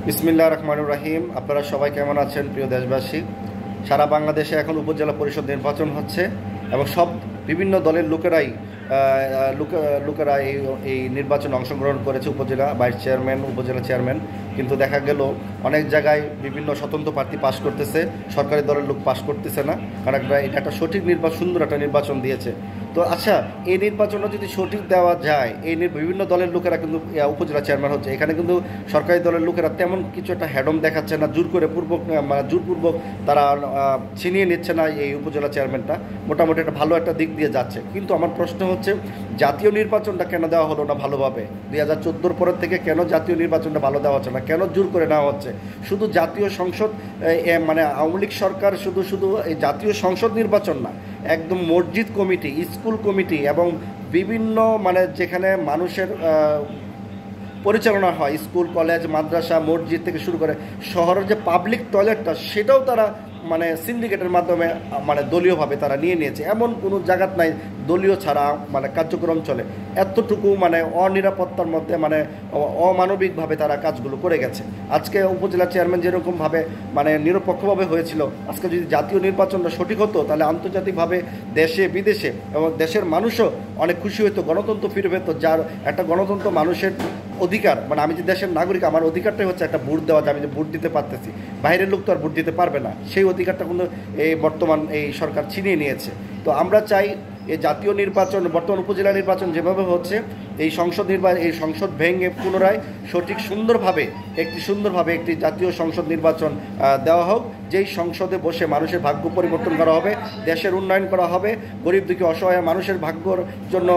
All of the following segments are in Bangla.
বিসমিল্লাহির রহমানির রহিম। আপনারা সবাই কেমন আছেন প্রিয় দেশবাসী? সারা বাংলাদেশে এখন উপজেলা পরিষদ নির্বাচন হচ্ছে এবং সব বিভিন্ন দলের লোকেরা এই নির্বাচনে অংশগ্রহণ করেছে। উপজেলা ভাইস চেয়ারম্যান, উপজেলা চেয়ারম্যান, কিন্তু দেখা গেল অনেক জায়গায় বিভিন্ন স্বতন্ত্র প্রার্থী পাশ করতেছে, সরকারি দলের লোক পাশ করতেছে না, কারণ এটা একটা সঠিক নির্বাচন, সুন্দর একটা নির্বাচন দিয়েছে। তো আচ্ছা, এই নির্বাচনটা যদি সঠিক দেওয়া যায়, বিভিন্ন দলের লোকেরা কিন্তু উপজেলা চেয়ারম্যান হচ্ছে, এখানে কিন্তু সরকারি দলের লোকেরা তেমন কিছু একটা হ্যাডম দেখাচ্ছে না, জোরপূর্বক তারা ছিনিয়ে নিচ্ছে না এই উপজেলা চেয়ারম্যানটা। মোটামুটি একটা ভালো একটা দিক দিয়ে যাচ্ছে। কিন্তু আমার প্রশ্ন হচ্ছে, জাতীয় নির্বাচনটা কেন দেওয়া হলো না ভালোভাবে? 2014 পরের থেকে কেন জাতীয় নির্বাচনটা ভালো দেওয়া হচ্ছে না, কেন জোর করে নেওয়া হচ্ছে? শুধু জাতীয় সংসদ, মানে আওয়ামী লীগ সরকার শুধু এই জাতীয় সংসদ নির্বাচন না, একদম মসজিদ কমিটি, স্কুল কমিটি এবং বিভিন্ন মানে যেখানে মানুষের পরিচালনা হয়, স্কুল, কলেজ, মাদ্রাসা, মসজিদ থেকে শুরু করে শহরের যে পাবলিক টয়লেটটা, সেটাও তারা মানে সিন্ডিকেটের মাধ্যমে মানে দলীয়ভাবে তারা নিয়েছে। এমন কোনো জায়গা নাই দলীয় ছাড়া মানে কার্যক্রম চলে। এতটুকু মানে অনিরাপত্তার মধ্যে মানে অমানবিকভাবে তারা কাজগুলো করে গেছে। আজকে উপজেলা চেয়ারম্যান যেরকমভাবে মানে নিরপেক্ষভাবে হয়েছিল, আজকে যদি জাতীয় নির্বাচনটা সঠিক হতো, তাহলে আন্তর্জাতিকভাবে দেশে বিদেশে এবং দেশের মানুষও অনেক খুশি হতো, গণতন্ত্র ফিরে পেত। যার একটা গণতন্ত্র মানুষের অধিকার, মানে আমি যে দেশের নাগরিক, আমার অধিকারটাই হচ্ছে একটা ভোট দেওয়া, যে আমি যে ভোট দিতে পারতেছি, বাইরের লোক তো আর ভোট দিতে পারবে না। সেই অধিকারটা কিন্তু এই বর্তমান এই সরকার ছিনিয়ে নিয়েছে। তো আমরা চাই এই জাতীয় নির্বাচন, বর্তমান উপজেলা নির্বাচন যেভাবে হচ্ছে, এই সংসদ ভেঙে পুনরায় সঠিক সুন্দরভাবে একটি জাতীয় সংসদ নির্বাচন দেওয়া হোক, যেই সংসদে বসে মানুষের ভাগ্য পরিবর্তন করা হবে, দেশের উন্নয়ন করা হবে, গরিব দুঃখী অসহায় মানুষের ভাগ্যর জন্য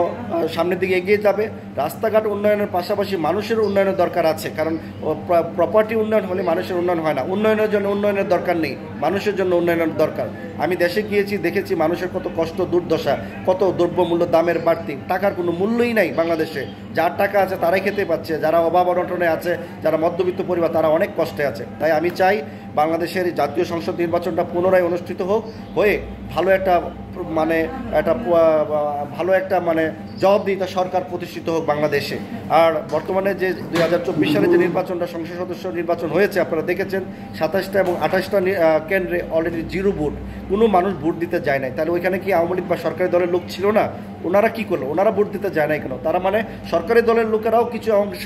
সামনের দিকে এগিয়ে যাবে। রাস্তাঘাট উন্নয়নের পাশাপাশি মানুষের উন্নয়নের দরকার আছে, কারণ প্রপার্টি উন্নয়ন হলে মানুষের উন্নয়ন হয় না। উন্নয়নের জন্য উন্নয়নের দরকার নেই, মানুষের জন্য উন্নয়নের দরকার। আমি দেশে গিয়েছি, দেখেছি মানুষের কত কষ্ট, দুর্দশা, কত দ্রব্যমূল্য দামের বাড়তি, টাকার কোনো মূল্যই নাই বাংলাদেশে। যার টাকা আছে তারাই খেতে পাচ্ছে, যারা অভাব অনটনে আছে, যারা মধ্যবিত্ত পরিবার, তারা অনেক কষ্টে আছে। তাই আমি চাই বাংলাদেশের জাতীয় সংসদ নির্বাচনটা পুনরায় অনুষ্ঠিত হয়ে ভালো একটা মানে জবাবদিহিতা সরকার প্রতিষ্ঠিত হোক বাংলাদেশে। আর বর্তমানে যে 2024 সালে যে নির্বাচনটা, সংসদ সদস্য নির্বাচন হয়েছে, আপনারা দেখেছেন 27টা এবং 28টা কেন্দ্রে অলরেডি জিরো ভোট, কোনো মানুষ ভোট দিতে যায় নাই। তাহলে ওইখানে কি আওয়ামী লীগ বা সরকারি দলের লোক ছিল না? ওনারা কি করলো? ওনারা ভোট দিতে যায় নাই কেন? তারা মানে সরকারি দলের লোকেরাও কিছু অংশ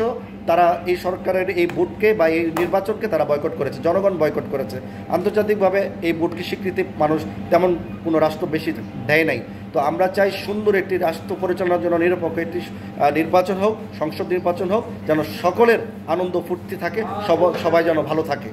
তারা এই সরকারের এই ভোটকে বা এই নির্বাচনকে তারা বয়কট করেছে, জনগণ বয়কট করেছে। আন্তর্জাতিকভাবে এই ভোটকে স্বীকৃতি মানুষ তেমন কোনো রাষ্ট্র বেশি দেয় নাই। তো আমরা চাই সুন্দর একটি রাষ্ট্র পরিচালনার জন্য নিরপেক্ষ একটি নির্বাচন হোক, সংসদ নির্বাচন হোক, যেন সকলের আনন্দ ফুর্তি থাকে, সবাই যেন ভালো থাকে।